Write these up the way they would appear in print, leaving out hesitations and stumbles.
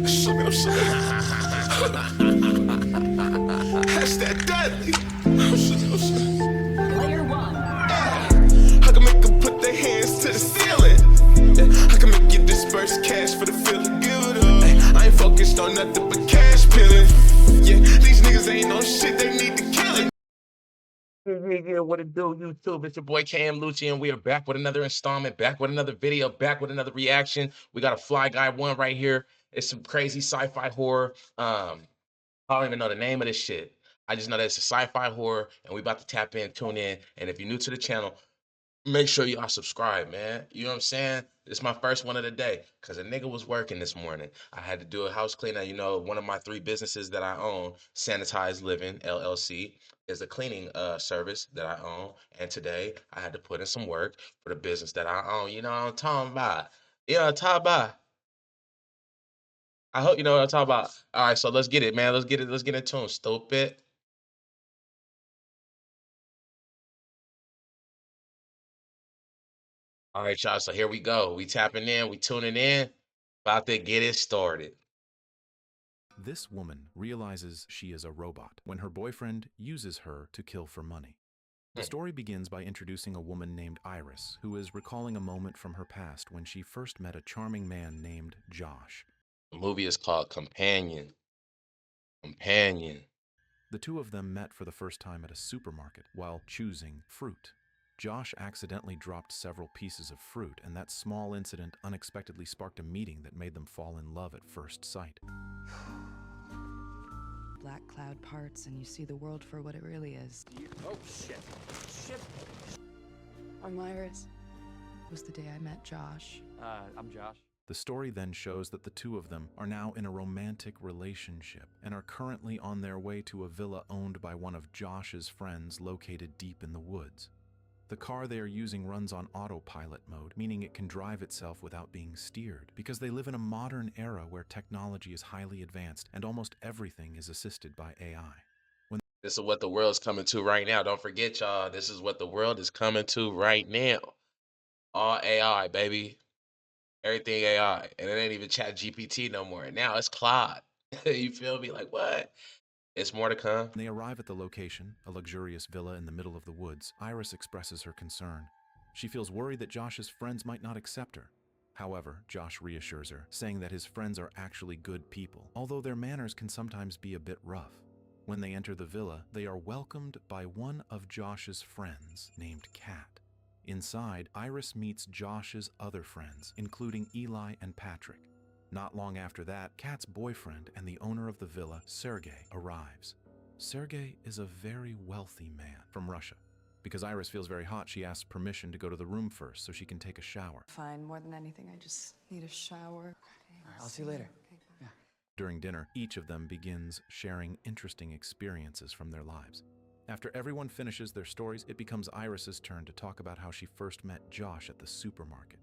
Shoot him, shoot That's that deadly. Player one. I can make them put their hands to the ceiling. I can make you disperse cash for the feeling good. I ain't focused on nothing but cash peeling. Yeah, these niggas ain't no shit, they need to kill it. Yeah, what it do, YouTube? It's your boy Cam Lucci, and we are back with another installment, back with another video, back with another reaction. We got a Fly Guy one right here. It's some crazy sci-fi horror. I don't even know the name of this shit. I just know that it's a sci-fi horror, and we about to tap in, tune in. And if you're new to the channel, make sure y'all subscribe, man. You know what I'm saying? This is my first one of the day because a nigga was working this morning. I had to do a house cleaning. You know, one of my 3 businesses that I own, Sanitized Living LLC, is a cleaning service that I own. And today I had to put in some work for the business that I own. You know what I'm talking about? You know what I'm talking about? I hope you know what I'm talking about. All right, so let's get it, man. Let's get it. Let's get in tune, stupid. All right, y'all. So here we go. We tapping in. We tuning in. About to get it started. This woman realizes she is a robot when her boyfriend uses her to kill for money. The story begins by introducing a woman named Iris, who is recalling a moment from her past when she first met a charming man named Josh. The movie is called Companion. Companion. The two of them met for the first time at a supermarket while choosing fruit. Josh accidentally dropped several pieces of fruit, and that small incident unexpectedly sparked a meeting that made them fall in love at first sight. Black cloud parts and you see the world for what it really is. Oh, shit. Shit. I'm Iris. It was the day I met Josh. I'm Josh. The story then shows that the two of them are now in a romantic relationship and are currently on their way to a villa owned by one of Josh's friends located deep in the woods. The car they are using runs on autopilot mode, meaning it can drive itself without being steered, because they live in a modern era where technology is highly advanced and almost everything is assisted by AI. This is what the world's coming to right now. Don't forget, y'all. This is what the world is coming to right now. All AI, baby. Everything AI. And it ain't even Chat GPT no more. Now it's Claude. You feel me? Like, what? It's more to come. When they arrive at the location, a luxurious villa in the middle of the woods, Iris expresses her concern. She feels worried that Josh's friends might not accept her. However, Josh reassures her, saying that his friends are actually good people, although their manners can sometimes be a bit rough. When they enter the villa, they are welcomed by one of Josh's friends named Kat. Inside, Iris meets Josh's other friends, including Eli and Patrick. Not long after that, Kat's boyfriend and the owner of the villa, Sergey, arrives. Sergey is a very wealthy man from Russia. Because Iris feels very hot, she asks permission to go to the room first so she can take a shower. Fine, more than anything, I just need a shower. All right, I'll see you later. Yeah. During dinner, each of them begins sharing interesting experiences from their lives. After everyone finishes their stories, it becomes Iris's turn to talk about how she first met Josh at the supermarket.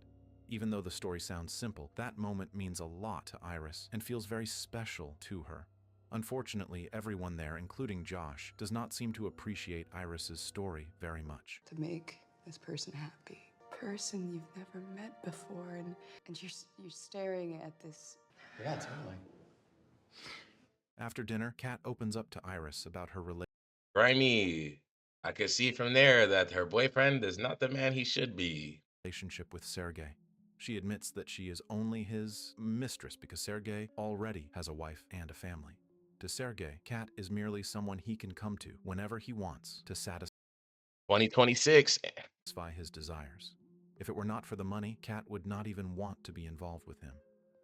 Even though the story sounds simple, that moment means a lot to Iris and feels very special to her. Unfortunately, everyone there, including Josh, does not seem to appreciate Iris's story very much. To make this person happy. Person you've never met before, and you're staring at this. Yeah, totally. After dinner, Kat opens up to Iris about her Grimy. I can see from there that her boyfriend is not the man he should be. relationship with Sergey. She admits that she is only his mistress because Sergey already has a wife and a family. To Sergey, Kat is merely someone he can come to whenever he wants to satisfy 2026. his desires. If it were not for the money, Kat would not even want to be involved with him.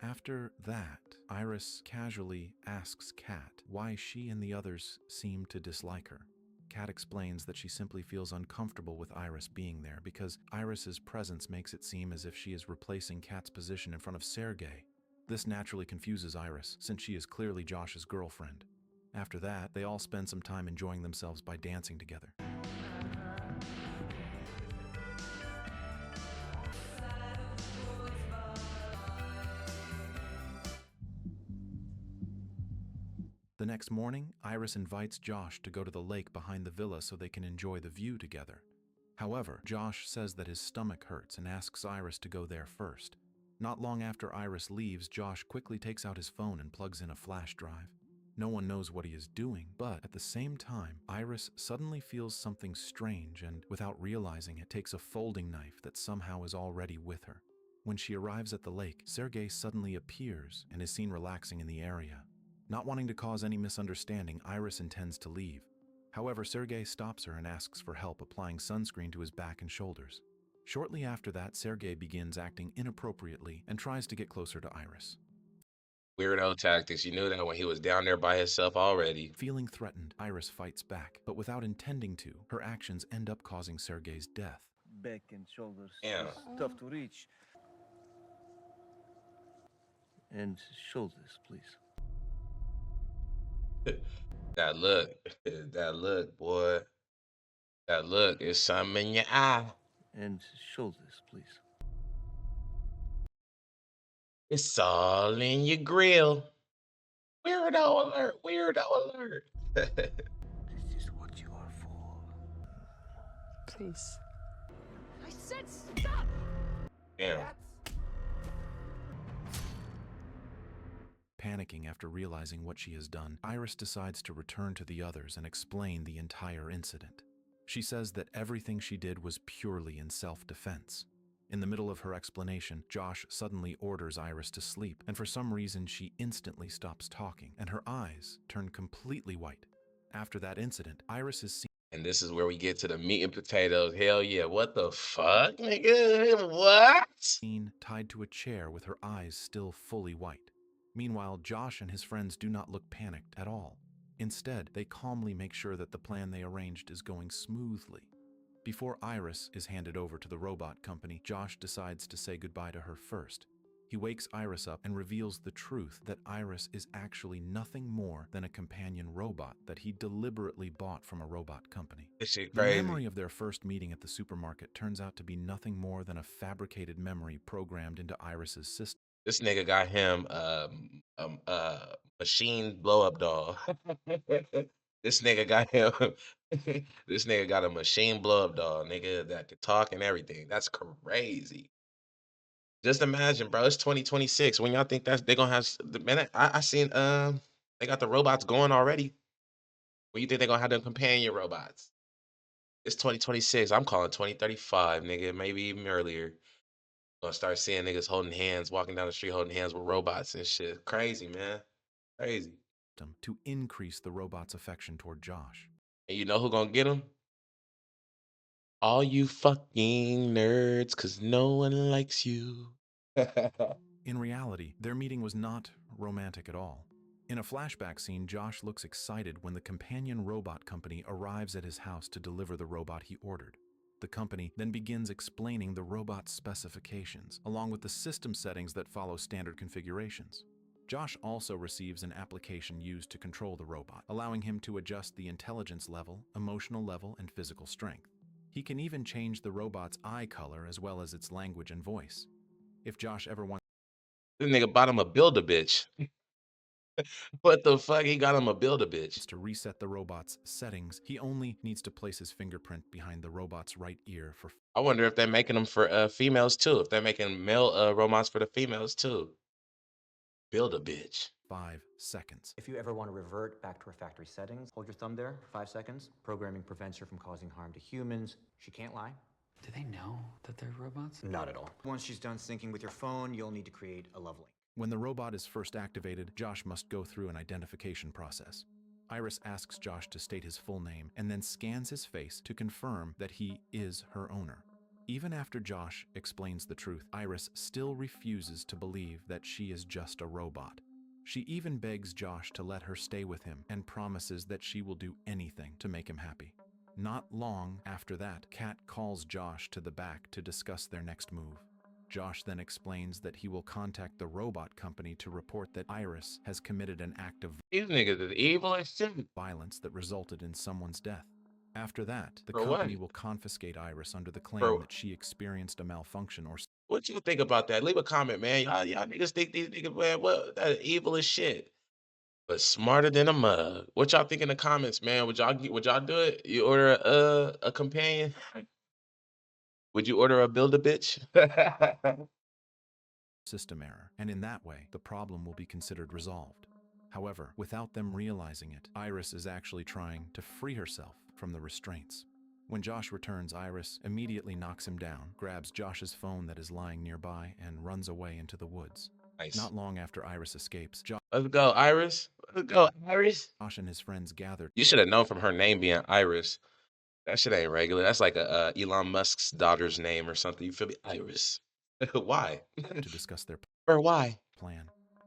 After that, Iris casually asks Kat why she and the others seem to dislike her. Kat explains that she simply feels uncomfortable with Iris being there because Iris's presence makes it seem as if she is replacing Kat's position in front of Sergey. This naturally confuses Iris, since she is clearly Josh's girlfriend. After that, they all spend some time enjoying themselves by dancing together. The next morning, Iris invites Josh to go to the lake behind the villa so they can enjoy the view together. However, Josh says that his stomach hurts and asks Iris to go there first. Not long after Iris leaves, Josh quickly takes out his phone and plugs in a flash drive. No one knows what he is doing, but at the same time, Iris suddenly feels something strange and, without realizing it, takes a folding knife that somehow is already with her. When she arrives at the lake, Sergei suddenly appears and is seen relaxing in the area. Not wanting to cause any misunderstanding, Iris intends to leave. However, Sergei stops her and asks for help applying sunscreen to his back and shoulders. Shortly after that, Sergei begins acting inappropriately and tries to get closer to Iris. Weirdo tactics. You knew that when he was down there by himself already. Feeling threatened, Iris fights back, but without intending to, her actions end up causing Sergei's death. Back and shoulders Yeah. is tough to reach. And shoulders, please. That look, that look, boy. That look is something in your eye. And shoulders, please. It's all in your grill. Weirdo alert, weirdo alert. This is what you are for. Please. I said stop! Damn. Panicking after realizing what she has done, Iris decides to return to the others and explain the entire incident. She says that everything she did was purely in self-defense. In the middle of her explanation, Josh suddenly orders Iris to sleep, and for some reason she instantly stops talking, and her eyes turn completely white. After that incident, Iris is seen And this is where we get to the meat and potatoes. Hell yeah. What the fuck, nigga? What? tied to a chair with her eyes still fully white. Meanwhile, Josh and his friends do not look panicked at all. Instead, they calmly make sure that the plan they arranged is going smoothly. Before Iris is handed over to the robot company, Josh decides to say goodbye to her first. He wakes Iris up and reveals the truth that Iris is actually nothing more than a companion robot that he deliberately bought from a robot company. This shit The crazy. memory of their first meeting at the supermarket turns out to be nothing more than a fabricated memory programmed into Iris's system. This nigga got him machine blow up doll. This nigga got him. This nigga got a machine blow up doll, nigga, that could talk and everything. That's crazy. Just imagine, bro. It's 2026. When y'all think they gonna have the man? I seen they got the robots going already. When you think they gonna have them companion robots? It's 2026. I'm calling 2035, nigga. Maybe even earlier. Gonna start seeing niggas holding hands, walking down the street holding hands with robots and shit. Crazy, man. Crazy. To increase the robot's affection toward Josh. And you know who gonna get him? All you fucking nerds, cause no one likes you. In reality, their meeting was not romantic at all. In a flashback scene, Josh looks excited when the companion robot company arrives at his house to deliver the robot he ordered. The company then begins explaining the robot's specifications, along with the system settings that follow standard configurations. Josh also receives an application used to control the robot, allowing him to adjust the intelligence level, emotional level, and physical strength. He can even change the robot's eye color as well as its language and voice. If Josh ever wants This nigga bought him a Build-A-Bitch. What the fuck? He got him a Build-A-Bitch. to reset the robot's settings, he only needs to place his fingerprint behind the robot's right ear for I wonder if they're making them for females too. If they're making male robots for the females too. Build-A-Bitch. 5 seconds. If you ever want to revert back to her factory settings, hold your thumb there for 5 seconds. Programming prevents her from causing harm to humans. She can't lie. Do they know that they're robots? Not at all. Once she's done syncing with your phone, you'll need to create a love link. When the robot is first activated, Josh must go through an identification process. Iris asks Josh to state his full name and then scans his face to confirm that he is her owner. Even after Josh explains the truth, Iris still refuses to believe that she is just a robot. She even begs Josh to let her stay with him and promises that she will do anything to make him happy. Not long after that, Kat calls Josh to the back to discuss their next move. Josh then explains that he will contact the robot company to report that Iris has committed an act of These niggas is evil as shit. violence that resulted in someone's death. After that, the For company what? will confiscate Iris under the claim For- that she experienced a malfunction or What you think about that? Leave a comment, man. Y'all niggas think these niggas, man, what that evil as shit. But smarter than a mug. What y'all think in the comments, man? Would y'all do it? You order a companion? Would you order a Build-A-Bitch? system error, and in that way, the problem will be considered resolved. However, without them realizing it, Iris is actually trying to free herself from the restraints. When Josh returns, Iris immediately knocks him down, grabs Josh's phone that is lying nearby, and runs away into the woods. Nice. Not long after Iris escapes, Let's go, Iris. Let's go, Iris. Josh and his friends gather You should have known from her name being Iris. That shit ain't regular. That's like a Elon Musk's daughter's name or something. You feel me? Iris. Why? to discuss their Or why? plan.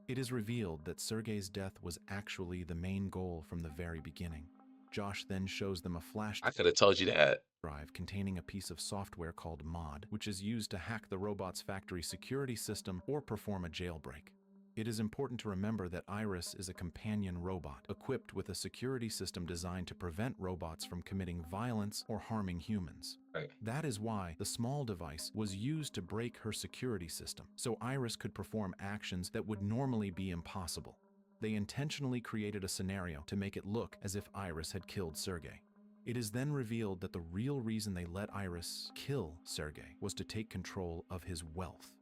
It is revealed that Sergei's death was actually the main goal from the very beginning. Josh then shows them a flash I could have told you that. drive containing a piece of software called Mod, which is used to hack the robot's factory security system or perform a jailbreak. It is important to remember that Iris is a companion robot, equipped with a security system designed to prevent robots from committing violence or harming humans. Right. That is why the small device was used to break her security system, so Iris could perform actions that would normally be impossible. They intentionally created a scenario to make it look as if Iris had killed Sergei. It is then revealed that the real reason they let Iris kill Sergei was to take control of his wealth.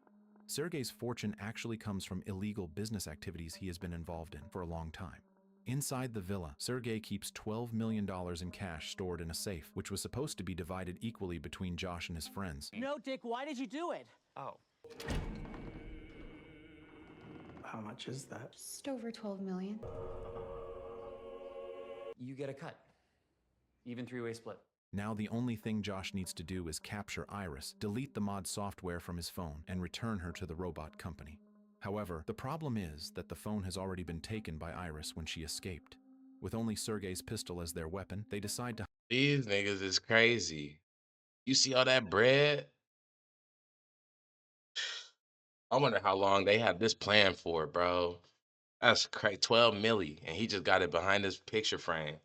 Sergei's fortune actually comes from illegal business activities he has been involved in for a long time. Inside the villa, Sergei keeps $12 million in cash stored in a safe, which was supposed to be divided equally between Josh and his friends. No, Dick, why did you do it? Oh. How much is that? Just over 12 million. You get a cut. Even three-way split. Now the only thing Josh needs to do is capture Iris, delete the mod software from his phone, and return her to the robot company. However, the problem is that the phone has already been taken by Iris when she escaped. With only Sergei's pistol as their weapon, they decide to These niggas is crazy. You see all that bread? I wonder how long they had this plan for, bro. That's crazy. 12 milli, and he just got it behind his picture frame.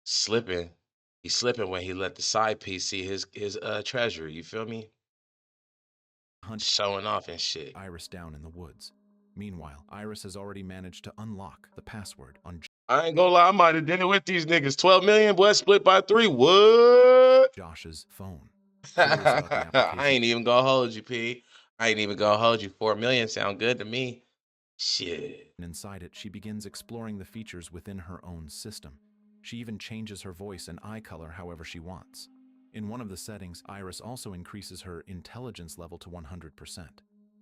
Slipping. He's slipping when he let the side piece see his treasure. You feel me? hunt Showing off and shit. Iris down in the woods. Meanwhile, Iris has already managed to unlock the password on I ain't gonna lie, I might have did it with these niggas. 12 million, boy, split by 3. What? Josh's phone. Curious about the I application ain't even gonna hold you, P. I ain't even gonna hold you. 4 million sound good to me. Shit. and inside it, she begins exploring the features within her own system. She even changes her voice and eye color however she wants. In one of the settings, Iris also increases her intelligence level to 100%.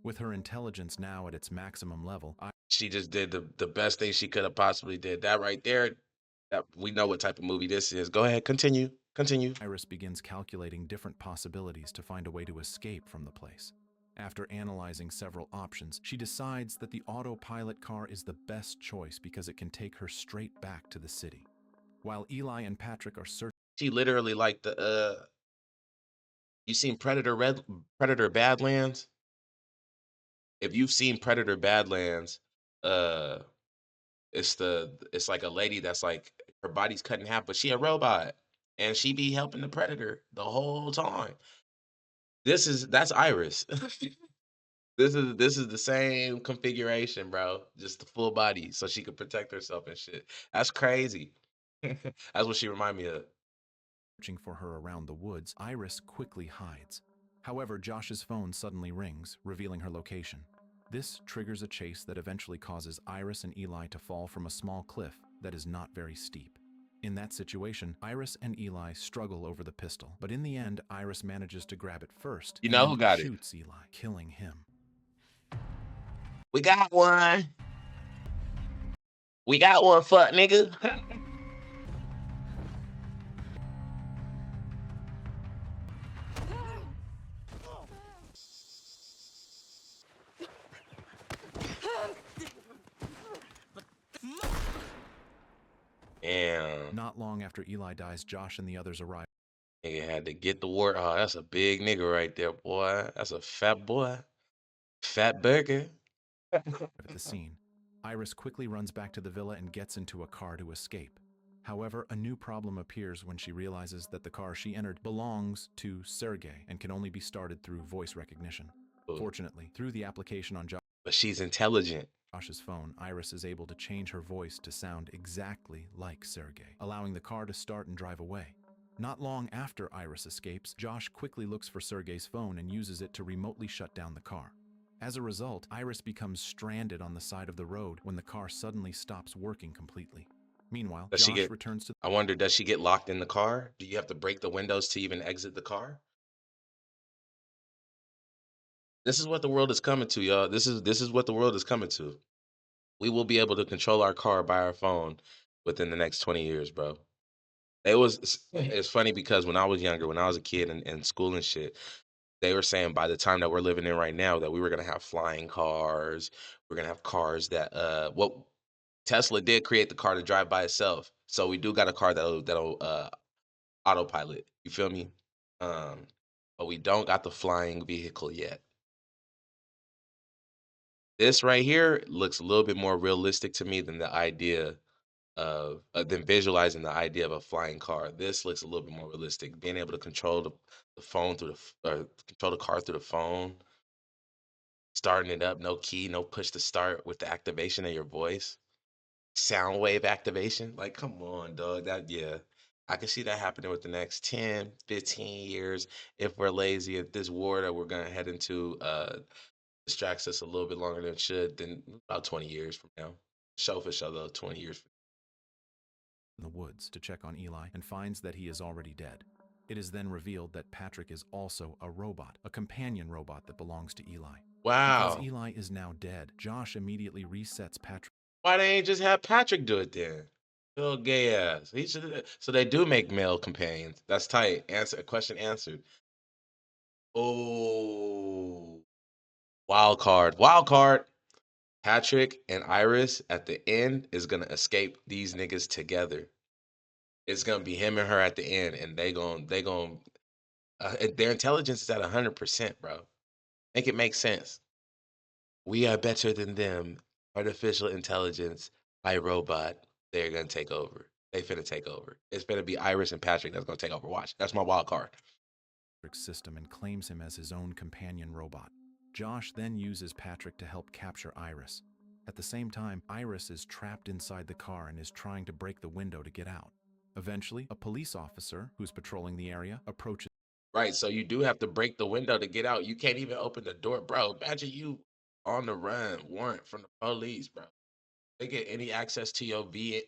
With her intelligence now at its maximum level, She just did the best thing she could have possibly did. That right there, that, we know what type of movie this is. Go ahead, continue. Continue. Iris begins calculating different possibilities to find a way to escape from the place. After analyzing several options, she decides that the autopilot car is the best choice because it can take her straight back to the city. While Eli and Patrick are searching, She literally like you seen Predator Badlands? If you've seen Predator Badlands, it's like a lady that's like her body's cut in half, but she a robot. And she be helping the predator the whole time. That's Iris. This is the same configuration, bro. Just the full body, so she could protect herself and shit. That's crazy. That's what she remind me of. searching for her around the woods, Iris quickly hides. However, Josh's phone suddenly rings, revealing her location. This triggers a chase that eventually causes Iris and Eli to fall from a small cliff that is not very steep. In that situation, Iris and Eli struggle over the pistol, but in the end, Iris manages to grab it first You know and who got it? shoots Eli, killing him. We got one. We got one, fuck nigga. Damn. Not long after Eli dies, Josh and the others arrive Nigga had to get the word. Oh, that's a big nigga right there, boy. That's a fat boy. Fat burger. at the scene. Iris quickly runs back to the villa and gets into a car to escape. However, a new problem appears when she realizes that the car she entered belongs to Sergei and can only be started through voice recognition. Ooh. Fortunately, through the application on But she's intelligent. Josh's phone, Iris is able to change her voice to sound exactly like Sergei, allowing the car to start and drive away. Not long after Iris escapes, Josh quickly looks for Sergei's phone and uses it to remotely shut down the car. As a result, Iris becomes stranded on the side of the road when the car suddenly stops working completely. Meanwhile, Does she Josh get? returns to I wonder, does she get locked in the car? Do you have to break the windows to even exit the car? This is what the world is coming to, y'all. This is what the world is coming to. We will be able to control our car by our phone within the next 20 years, bro. It's funny because when I was younger, when I was a kid in school and shit, they were saying by the time that we're living in right now that we were gonna have flying cars. We're gonna have cars that well, Tesla did create the car to drive by itself. So we do got a car that'll autopilot. You feel me? Um, but we don't got the flying vehicle yet. This right here looks a little bit more realistic to me than the idea of than visualizing the idea of a flying car. This looks a little bit more realistic. Being able to control the phone through control the car through the phone, starting it up, no key, no push to start with the activation of your voice, sound wave activation. Like, come on, dog. That yeah. I can see that happening with the next 10, 15 years if we're lazy. If this war that we're gonna head into distracts us a little bit longer than it should, then about 20 years from now. Show for show though, 20 years. the woods to check on Eli and finds that he is already dead. It is then revealed that Patrick is also a robot, a companion robot that belongs to Eli. Because Wow. Eli is now dead, Josh immediately resets Patrick. Why they ain't just have Patrick do it then? Little gay ass. He should. So they do make male companions. That's tight. Answer question answered. Oh, wild card. Wild card. Patrick and Iris at the end is gonna escape these niggas together. It's gonna be him and her at the end, and they gon' their intelligence is at 100%, bro. Make it make sense. We are better than them. Artificial intelligence by robot. They're gonna take over. They finna take over. It's gonna be Iris and Patrick that's gonna take over. Watch. That's my wild card. System and claims him as his own companion robot. Josh then uses Patrick to help capture Iris. At the same time, Iris is trapped inside the car and is trying to break the window to get out. Eventually, a police officer who's patrolling the area approaches. Right. So you do have to break the window to get out. You can't even open the door, bro. Imagine you on the run, warrant from the police, bro. They get any access to your V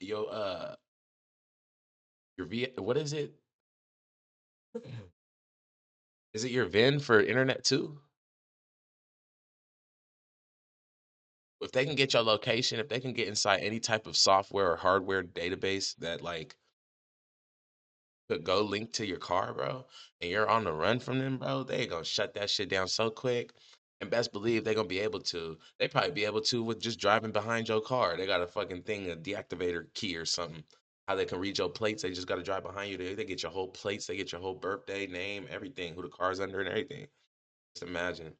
what is it? Is it your VIN for internet too? If they can get your location, if they can get inside any type of software or hardware database that like could go link to your car, bro, and you're on the run from them, bro, they gonna shut that shit down so quick. And best believe they're gonna be able to. They probably be able to with just driving behind your car. They got a fucking thing, a deactivator key or something. How they can read your plates, they just gotta drive behind you. They get your whole plates, they get your whole birthday, name, everything, who the car's under and everything. Just imagine.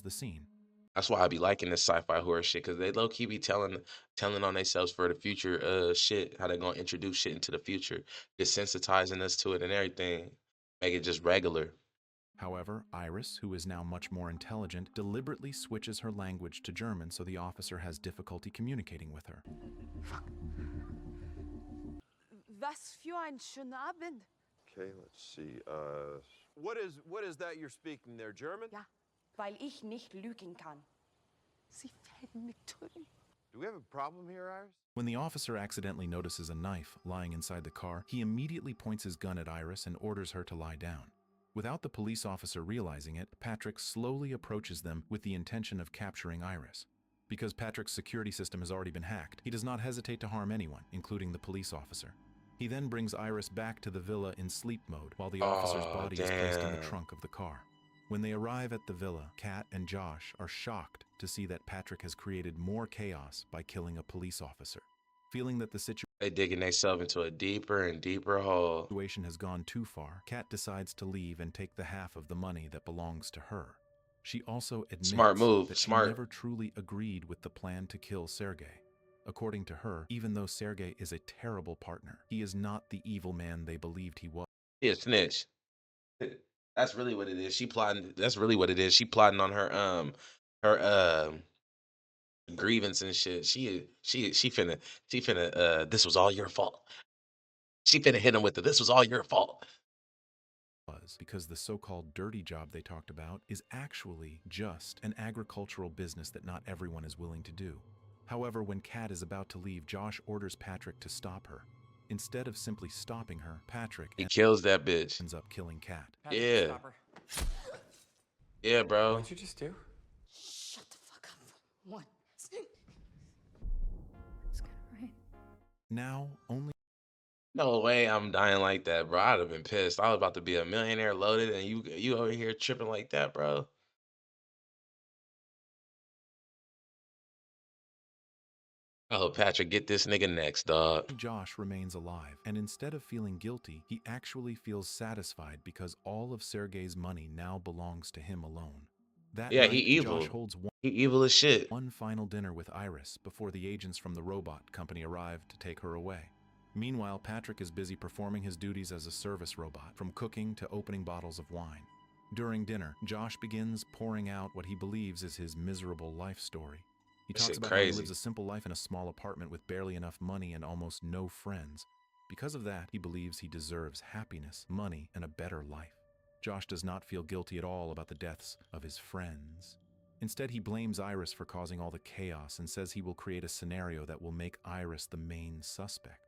The scene. That's why I be liking this sci-fi horror shit because they low key be telling on themselves for the future shit, how they gonna introduce shit into the future, desensitizing us to it and everything, make it just regular. However, Iris, who is now much more intelligent, deliberately switches her language to German so the officer has difficulty communicating with her. Was für ein schöner Abend. Okay, let's see. What is that you're speaking there? German? Ja, weil ich nicht lügen kann. Sie werden mich töten. Do we have a problem here, Iris? When the officer accidentally notices a knife lying inside the car, he immediately points his gun at Iris and orders her to lie down. Without the police officer realizing it, Patrick slowly approaches them with the intention of capturing Iris. Because Patrick's security system has already been hacked, he does not hesitate to harm anyone, including the police officer. He then brings Iris back to the villa in sleep mode while the officer's body is placed in the trunk of the car. When they arrive at the villa, Kat and Josh are shocked to see that Patrick has created more chaos by killing a police officer. Feeling that the They digging themselves into a deeper and deeper hole. situation has gone too far, Kat decides to leave and take the half of the money that belongs to her. She also admits Smart move, that smart. she never truly agreed with the plan to kill Sergei. According to her, even though Sergei is a terrible partner, he is not the evil man they believed he was. He a snitch. That's really what it is. She plotting. That's really what it is. She plotting on her grievance and shit. She finna. This was all your fault. She finna hit him with it. This was all your fault. Because the so-called dirty job they talked about is actually just an agricultural business that not everyone is willing to do. However, when Kat is about to leave, Josh orders Patrick to stop her. Instead of simply stopping her, Patrick He kills that bitch. ends up killing Kat. Patrick, Yeah. stop her. Yeah, bro. What'd you just do? Shut the fuck up for once. It's gonna rain. Now, only No way I'm dying like that, bro. I'd have been pissed. I was about to be a millionaire loaded, and you over here tripping like that, bro. I hope Patrick get this nigga next, dog. Josh remains alive, and instead of feeling guilty, he actually feels satisfied because all of Sergei's money now belongs to him alone. That Yeah, night, he evil. Josh holds He evil as shit. one final dinner with Iris before the agents from the robot company arrive to take her away. Meanwhile, Patrick is busy performing his duties as a service robot, from cooking to opening bottles of wine. During dinner, Josh begins pouring out what he believes is his miserable life story. He That talks shit about how he crazy. lives a simple life in a small apartment with barely enough money and almost no friends. Because of that, he believes he deserves happiness, money, and a better life. Josh does not feel guilty at all about the deaths of his friends. Instead, he blames Iris for causing all the chaos and says he will create a scenario that will make Iris the main suspect.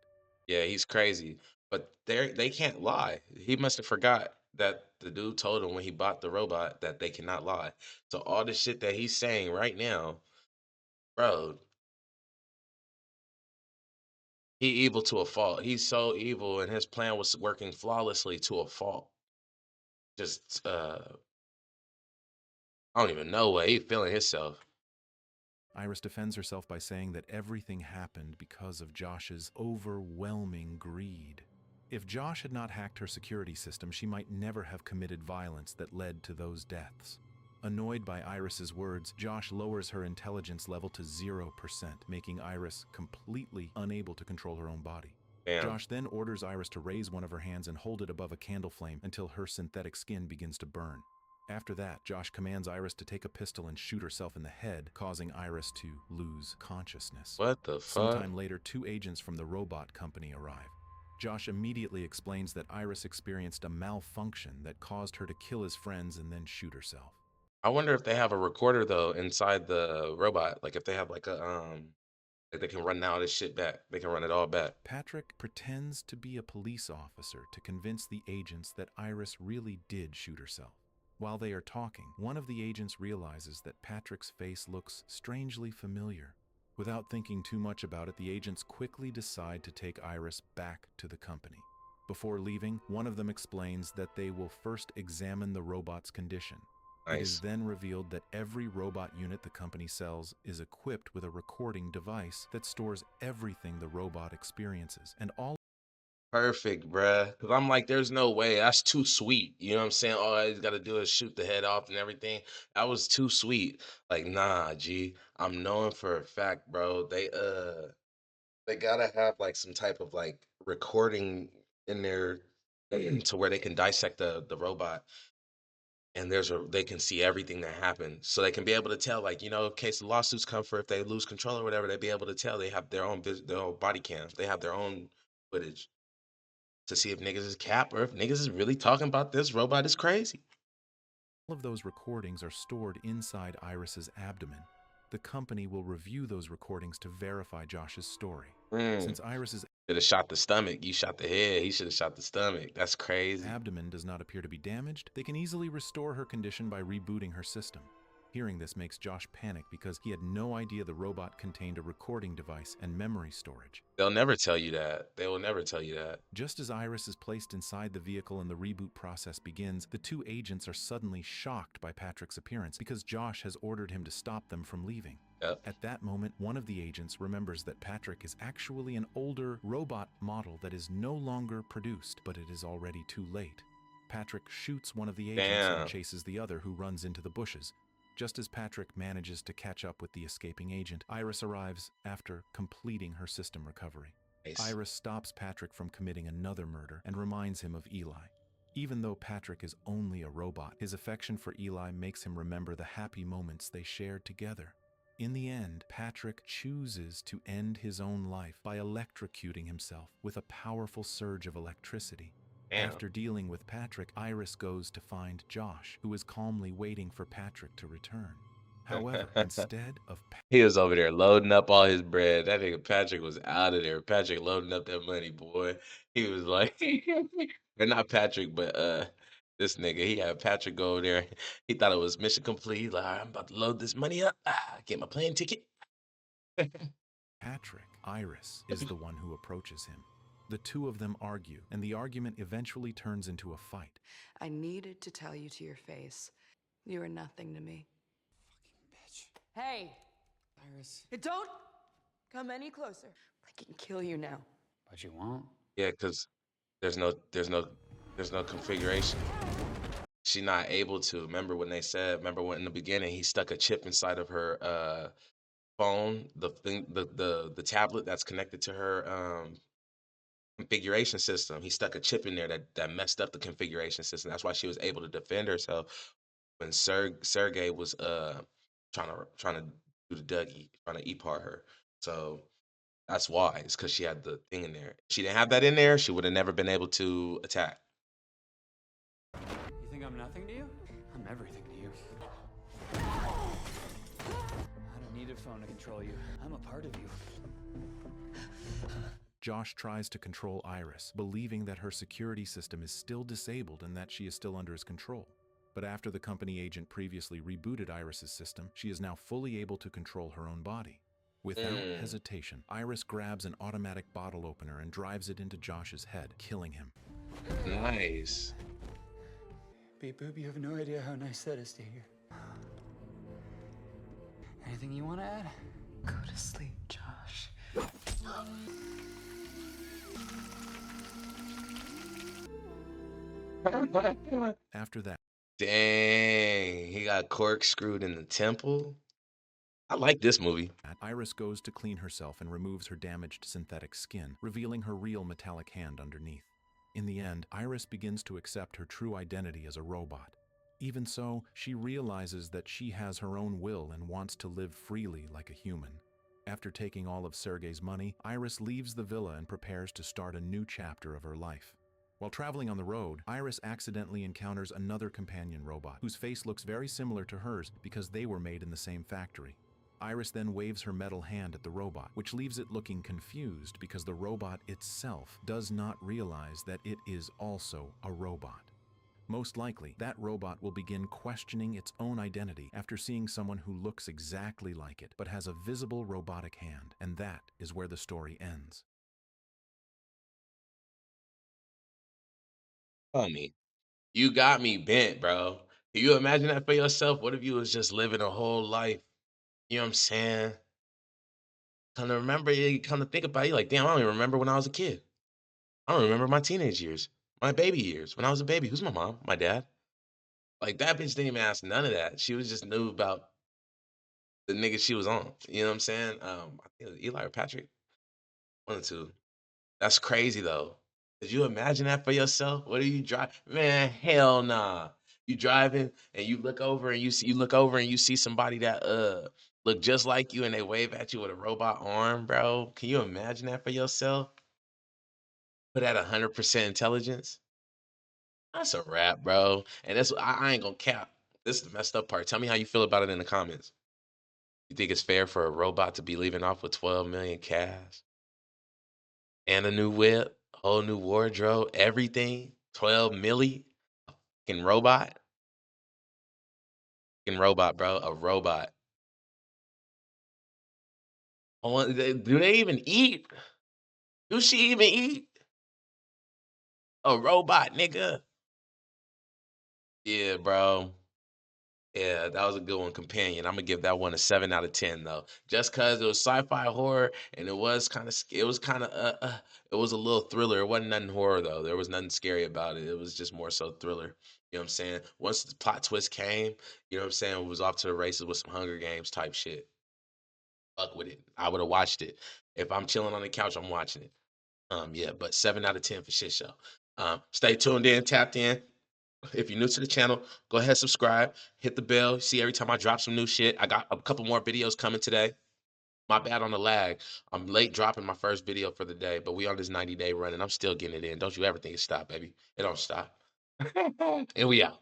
Yeah, he's crazy. But they can't lie. He must have forgot that the dude told him when he bought the robot that they cannot lie. So all the shit that he's saying right now, bro, he evil to a fault. He's so evil, and his plan was working flawlessly to a fault. Just I don't even know what he feeling himself. Iris defends herself by saying that everything happened because of Josh's overwhelming greed. If Josh had not hacked her security system, she might never have committed violence that led to those deaths. Annoyed by Iris's words, Josh lowers her intelligence level to 0%, making Iris completely unable to control her own body. Damn. Josh then orders Iris to raise one of her hands and hold it above a candle flame until her synthetic skin begins to burn. After that, Josh commands Iris to take a pistol and shoot herself in the head, causing Iris to lose consciousness. What the fuck? Sometime later, 2 agents from the robot company arrive. Josh immediately explains that Iris experienced a malfunction that caused her to kill his friends and then shoot herself. I wonder if they have a recorder though inside the robot. Like if they have like a like they can run all this shit back. They can run it all back. Patrick pretends to be a police officer to convince the agents that Iris really did shoot herself. While they are talking, one of the agents realizes that Patrick's face looks strangely familiar. Without thinking too much about it, the agents quickly decide to take Iris back to the company. Before leaving, one of them explains that they will first examine the robot's condition. It is then revealed that every robot unit the company sells is equipped with a recording device that stores everything the robot experiences, and all Perfect, bruh. Cause I'm like, there's no way. That's too sweet. You know what I'm saying? All he's gotta do is shoot the head off and everything. That was too sweet. Like, nah, G. I'm knowing for a fact, bro. They gotta have like some type of like recording in there to where they can dissect the robot. And they can see everything that happened. So they can be able to tell, like, you know, in case the lawsuits come for if they lose control or whatever, they'd be able to tell. They have their own body cams. They have their own footage to see if niggas is cap or if niggas is really talking about this robot is crazy. All of those recordings are stored inside Iris's abdomen. The company will review those recordings to verify Josh's story. Since Iris's should have shot the stomach, you shot the head. He should have shot the stomach. That's crazy. abdomen does not appear to be damaged, they can easily restore her condition by rebooting her system. Hearing this makes Josh panic because he had no idea the robot contained a recording device and memory storage. They'll never tell you that. They will never tell you that. Just as Iris is placed inside the vehicle and the reboot process begins, the 2 agents are suddenly shocked by Patrick's appearance because Josh has ordered him to stop them from leaving. Yep. At that moment, one of the agents remembers that Patrick is actually an older robot model that is no longer produced, but it is already too late. Patrick shoots one of the agents Damn. and chases the other, who runs into the bushes. Just as Patrick manages to catch up with the escaping agent, Iris arrives after completing her system recovery. Nice. Iris stops Patrick from committing another murder and reminds him of Eli. Even though Patrick is only a robot, his affection for Eli makes him remember the happy moments they shared together. In the end, Patrick chooses to end his own life by electrocuting himself with a powerful surge of electricity. Damn. After dealing with Patrick, Iris goes to find Josh, who is calmly waiting for Patrick to return. However, instead of He was over there loading up all his bread. That nigga Patrick was out of there. Patrick loading up that money, boy. He was like, or not Patrick, but this nigga. He had Patrick go over there. He thought it was mission complete. He's like, all right, I'm about to load this money up. Get my plane ticket. Patrick, Iris is the one who approaches him. The two of them argue, and the argument eventually turns into a fight. I needed to tell you to your face. You are nothing to me. Hey! Iris. Don't come any closer. I can kill you now. But you won't. Yeah, because there's no configuration. She not able to. Remember when in the beginning he stuck a chip inside of her phone, the tablet that's connected to her configuration system. He stuck a chip in there that messed up the configuration system. That's why she was able to defend herself when Sergey was trying to do the Dougie, trying to EPAR her. So that's why. It's because she had the thing in there. If she didn't have that in there, she would have never been able to attack. You think I'm nothing to you? I'm everything to you. I don't need a phone to control you. I'm a part of you. Josh tries to control Iris, believing that her security system is still disabled and that she is still under his control. But after the company agent previously rebooted Iris's system, she is now fully able to control her own body. Without hesitation, Iris grabs an automatic bottle opener and drives it into Josh's head, killing him. Nice. Beep boop, you have no idea how nice that is to hear. Anything you want to add? Go to sleep, Josh. After that, Dang, he got corkscrewed in the temple. I like this movie. Iris goes to clean herself and removes her damaged synthetic skin, revealing her real metallic hand underneath. In the end, Iris begins to accept her true identity as a robot. Even so, she realizes that she has her own will and wants to live freely like a human. After taking all of Sergey's money, Iris leaves the villa and prepares to start a new chapter of her life. While traveling on the road, Iris accidentally encounters another companion robot, whose face looks very similar to hers because they were made in the same factory. Iris then waves her metal hand at the robot, which leaves it looking confused because the robot itself does not realize that it is also a robot. Most likely, that robot will begin questioning its own identity after seeing someone who looks exactly like it but has a visible robotic hand, and that is where the story ends. Homie, you got me bent, bro. Can you imagine that for yourself? What if you was just living a whole life? You know what I'm saying? Kind of remember, you kind of think about it, you're like, damn, I don't even remember when I was a kid. I don't remember my teenage years, my baby years. When I was a baby, who's my mom? My dad? Like, that bitch didn't even ask none of that. She was just knew about the nigga she was on. You know what I'm saying? I think it was Eli or Patrick. One or two. That's crazy though. Could you imagine that for yourself? What are you drive? Man, hell nah. You driving and you look over and you see somebody that look just like you and they wave at you with a robot arm, bro. Can you imagine that for yourself? Put at 100% intelligence. That's a wrap, bro. And that's I ain't gonna cap. This is the messed up part. Tell me how you feel about it in the comments. You think it's fair for a robot to be leaving off with 12 million cash and a new whip, whole new wardrobe, everything? 12 milli? Fucking robot? Fucking robot, bro. A robot. Do they even eat? Do she even eat? A robot, nigga. Yeah, bro. Yeah, that was a good one, Companion. I'm gonna give that one a 7 out of 10 though. Just cause it was sci-fi horror and it was kind of it was a little thriller. It wasn't nothing horror though. There was nothing scary about it. It was just more so thriller. You know what I'm saying? Once the plot twist came, you know what I'm saying, it was off to the races with some Hunger Games type shit. Fuck with it. I would have watched it. If I'm chilling on the couch, I'm watching it. Yeah, but 7 out of 10 for shit show. Stay tuned in, tapped in. If you're new to the channel, go ahead, subscribe, hit the bell. See every time I drop some new shit. I got a couple more videos coming today. My bad on the lag. I'm late dropping my first video for the day, but we on this 90-day run and I'm still getting it in. Don't you ever think it stop, baby. It don't stop. And we out.